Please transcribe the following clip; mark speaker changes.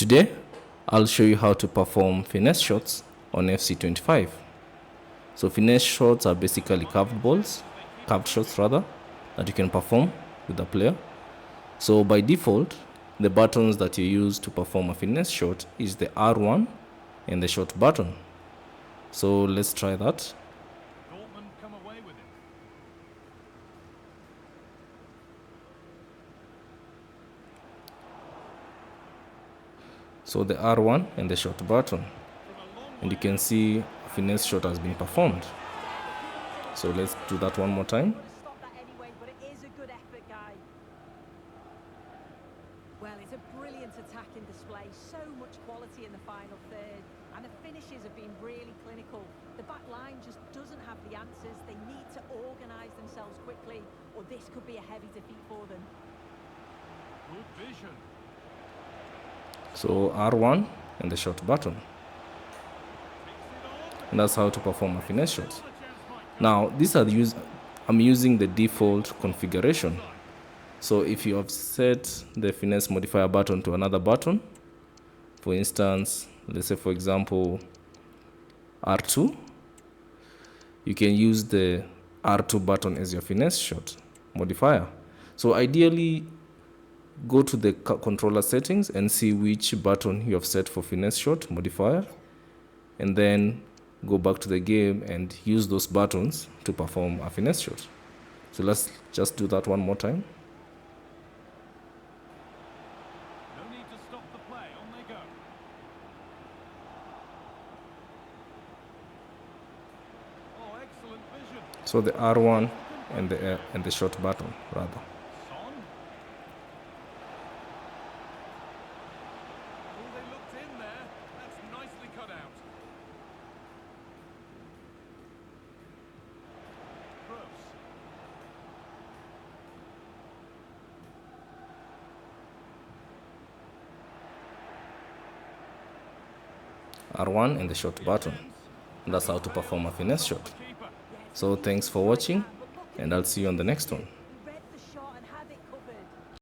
Speaker 1: Today, I'll show you how to perform finesse shots on FC25. So finesse shots are basically curved shots rather, that you can perform with the player. So by default, the buttons that you use to perform a finesse shot is the R1 and the shot button. So let's try that. So the R1 and the shot button, and you can see a finesse shot has been performed. So let's do that one more time.
Speaker 2: Well, it's a brilliant attacking display, so much quality in the final third, and the finishes have been really clinical. The back line just doesn't have the answers. They need to organise themselves quickly, or this could be a heavy defeat for them.
Speaker 3: Good vision.
Speaker 1: So R1 and the shot button. And that's how to perform a finesse shot. Now, I'm using the default configuration. So if you have set the finesse modifier button to another button, for instance, let's say for example R2, you can use the R2 button as your finesse shot modifier. So ideally, go to the controller settings and see which button you have set for finesse shot modifier, and then go back to the game and use those buttons to perform a finesse shot. So let's just do that one more time.
Speaker 3: No need to stop the play. On they go. Oh, excellent vision.
Speaker 1: So the R1 and the shot button rather.
Speaker 3: Son. Oh, they looked in there. That's nicely cut out. Gross.
Speaker 1: R1 and the shot button. And that's how to perform a finesse shot.
Speaker 3: Keeper.
Speaker 1: So thanks for watching, and I'll see you on the next one.